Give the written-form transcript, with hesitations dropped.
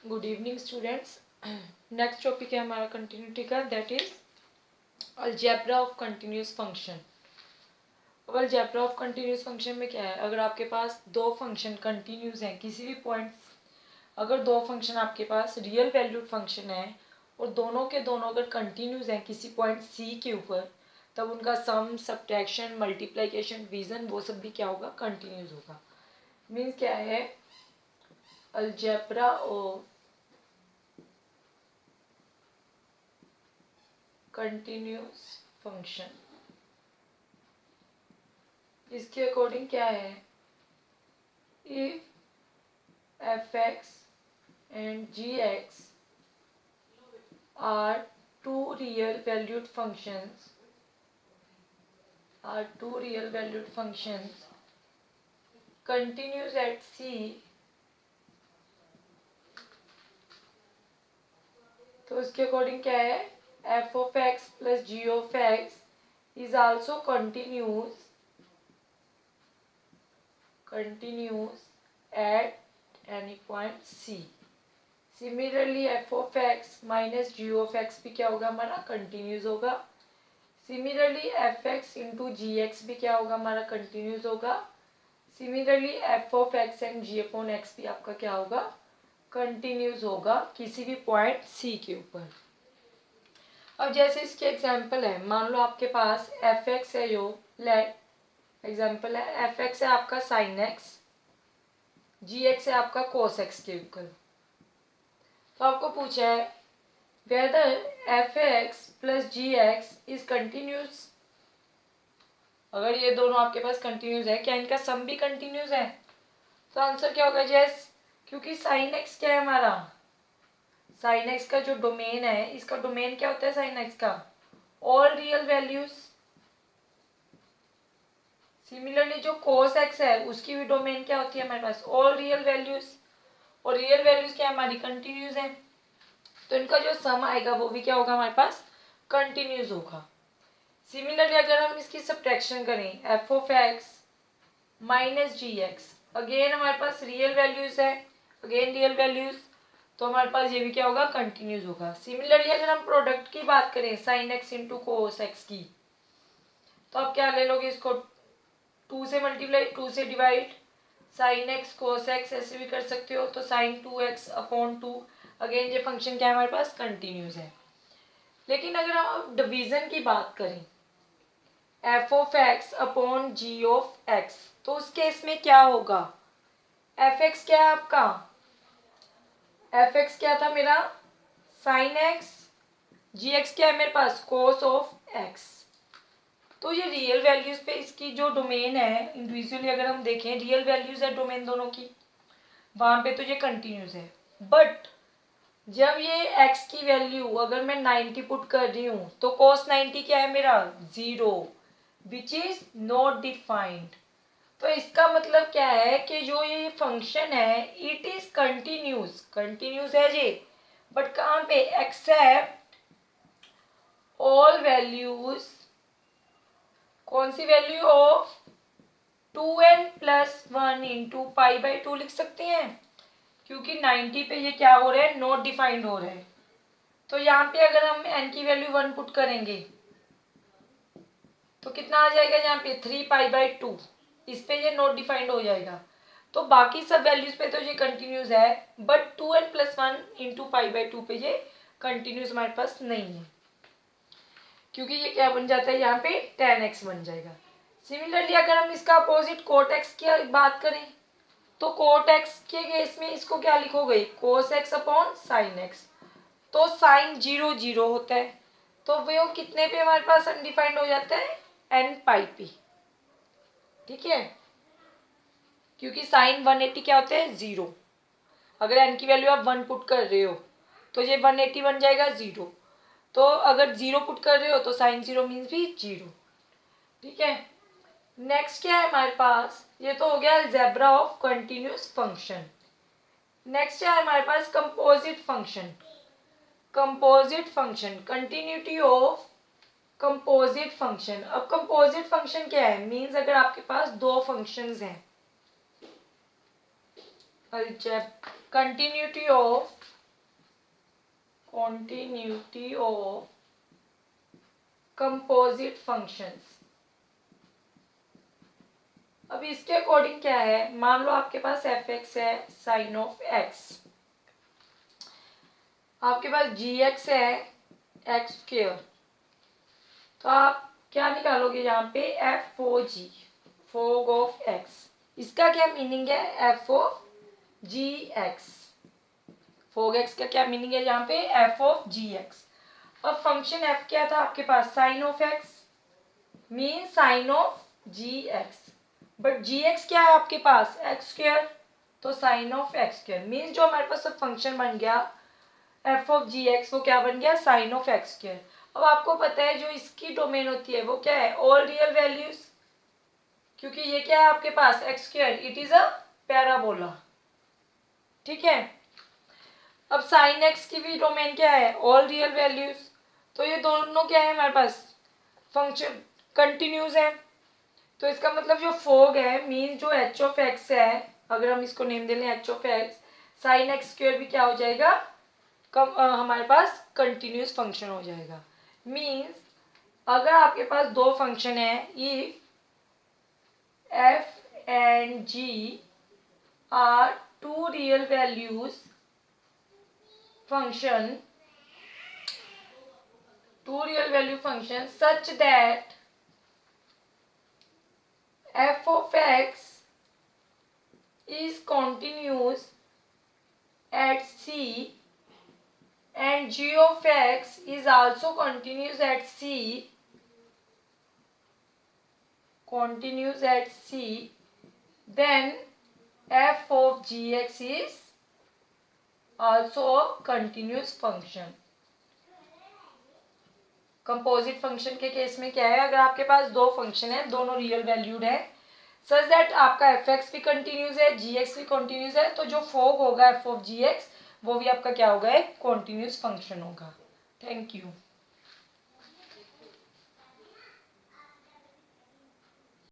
Good evening students. Next topic है हमारा continuity का, that is algebra of continuous function. अब अलजेब्रा ऑफ कंटिन्यूस फंक्शन में क्या है, अगर आपके पास दो फंक्शन कंटिन्यूस हैं किसी भी पॉइंट, अगर दो फंक्शन आपके पास रियल वैल्यूड फंक्शन है और दोनों के दोनों अगर कंटिन्यूस हैं किसी पॉइंट सी के ऊपर, तब उनका सम, सब्ट्रैक्शन, मल्टीप्लिकेशन, डिवीजन वो सब भी क्या होगा, कंटिन्यूस होगा। मीन्स क्या है, अलजेब्रा ऑफ कंटिन्यूस फंक्शन, इसके अकॉर्डिंग क्या है, if f x and g x are two real valued functions continues at C, तो उसके अकॉर्डिंग क्या है, F of x plus g of x is also continuous at any point C. Similarly f of x minus g of x भी क्या होगा, हमारा continuous होगा। Similarly f x into g x भी क्या होगा, हमारा कंटिन्यूस होगा। Similarly f of x and g upon x भी आपका क्या होगा, कंटिन्यूस होगा किसी भी पॉइंट सी के ऊपर। अब जैसे इसके एग्जांपल है, मान लो आपके पास एफ एक्स है, जो लेट एग्जांपल है एफ एक्स है आपका साइन एक्स, जी एक्स है आपका कोस एक्स के इक्वल। तो आपको पूछा है whether f x plus g x is continuous, अगर ये दोनों आपके पास कंटिन्यूस है, क्या इनका सम भी कंटिन्यूस है? तो आंसर क्या होगा, यस, क्योंकि साइन एक्स क्या है हमारा, साइन एक्स का जो डोमेन है, इसका डोमेन क्या होता है साइन एक्स का, ऑल रियल वैल्यूज। सिमिलरली जो कोस एक्स है उसकी भी डोमेन क्या होती है हमारे पास, ऑल रियल वैल्यूज, और रियल वैल्यूज क्या हमारी कंटिन्यूस है, तो इनका जो सम आएगा वो भी क्या होगा हमारे पास, कंटिन्यूस होगा। सिमिलरली अगर हम इसकी सब्ट्रैक्शन करें, f of x minus g x, again हमारे पास रियल वैल्यूज है, अगेन रियल वैल्यूज, तो हमारे पास ये भी क्या होगा, कंटिन्यूस होगा। सिमिलरली अगर हम प्रोडक्ट की बात करें, sine x into cos x की, तो आप क्या ले लोगे इसको, 2 से मल्टीप्लाई, 2 से divide, sine x cos x ऐसे भी कर सकते हो, तो साइन 2x अपॉन 2, अगेन ये फंक्शन क्या है हमारे पास, कंटिन्यूस है। लेकिन अगर हम डिवीजन की बात करें, f of x upon g of x, तो उस केस में क्या होगा, एफ एक्स क्या है आपका, एफ एक्स क्या था मेरा, साइन एक्स, जी एक्स क्या है मेरे पास, कोस ऑफ एक्स। तो ये रियल वैल्यूज पे इसकी जो डोमेन है, इंडिविजुअली अगर हम देखें रियल वैल्यूज है डोमेन दोनों की, वहां पे तो ये कंटिन्यूस है। बट जब ये x की वैल्यू अगर मैं 90 पुट कर रही हूँ, तो cos 90 क्या है मेरा, 0, विच इज नॉट डिफाइंड। तो इसका मतलब क्या है कि जो ये फंक्शन है इट इज कंटिन्यूस, कंटिन्यूस है जी, बट कहाँ पे, एक्सेप्ट ऑल वैल्यूज, कौन सी value of 2n+1 into pi by 2 लिख सकते हैं, क्योंकि 90 पे ये क्या हो रहा है, नॉट डिफाइंड हो रहा है। तो यहाँ पे अगर हम n की वैल्यू 1 पुट करेंगे तो कितना आ जाएगा, यहाँ पे 3π/2, इस पे ये नॉट डिफाइंड हो जाएगा। तो बाकी सब वैल्यूज पे तो ये कंटिन्यूस है, बट 2n+1 इंटू π/2 पे ये कंटिन्यूस हमारे पास नहीं है, क्योंकि ये क्या बन जाता है, यहाँ पे tan x बन जाएगा। सिमिलरली अगर हम इसका अपोजिट cot x की बात करें, तो cot x के केस में इसको क्या लिखोगे, cos x upon sin x, तो साइन 0 0 होता है, तो वो कितने पे हमारे पास अनडिफाइंड हो जाता है, n π पे, ठीक है, क्योंकि साइन 180 क्या होता है, 0, अगर n की वैल्यू आप 1 पुट कर रहे हो तो ये 180 बन जाएगा 0, तो अगर 0 पुट कर रहे हो तो साइन 0 मीन्स भी 0, ठीक है। नेक्स्ट क्या है हमारे पास, ये तो हो गया algebra of continuous function. Next क्या है हमारे पास, composite function, composite function, continuity of composite function. अब कंपोजिट फंक्शन क्या है, मींस अगर आपके पास दो फंक्शंस हैं, continuity of composite functions। अब इसके अकॉर्डिंग क्या है, मान लो आपके पास एफ एक्स है साइन ऑफ एक्स, आपके पास जी एक्स है एक्स स्क्वेयर, तो आप क्या निकालोगे यहाँ पे F O G, fog of X. इसका क्या मीनिंग है, F of G X. Fog X का क्या मीनिंग है यहाँ पे, एफ ऑफ जी एक्स। अब फंक्शन एफ क्या था आपके पास, sine of X, mean sine of G X. But G X क्या है आपके पास, एक्स स्क्वेयर, तो sine of x square, mean जो हमारे पास अब फंक्शन बन गया एफ ऑफ जी एक्स, वो क्या बन गया, साइन ऑफ एक्स स्क्वेयर। अब आपको पता है जो इसकी डोमेन होती है वो क्या है, ऑल रियल वैल्यूज, क्योंकि ये क्या है आपके पास x square, it is a parabola, ठीक है। अब साइन एक्स की भी डोमेन क्या है, ऑल रियल वैल्यूज, तो ये दोनों क्या है हमारे पास, फंक्शन कंटिन्यूज है। तो इसका मतलब जो फोग है, मीन जो एच ऑफ एक्स है, अगर हम इसको नेम दे लें H of x, sine x square भी क्या हो जाएगा, हमारे पास कंटिन्यूस फंक्शन हो जाएगा। मीन्स अगर आपके पास दो फंक्शन है, if f and g are two real values function, two real value functions such that f of x is continuous at C and g of x is also continuous at C, then f of gx is also a continuous function। Composite function के case में क्या है, अगर आपके पास दो function है, दोनों real valued है, सच दैट आपका एफ एक्स भी कंटिन्यूस है, जी एक्स भी कंटिन्यूस है, तो जो फोग होगा एफ ऑफ जी एक्स वो भी आपका क्या होगा, एक कंटिन्यूस फंक्शन होगा। Thank you.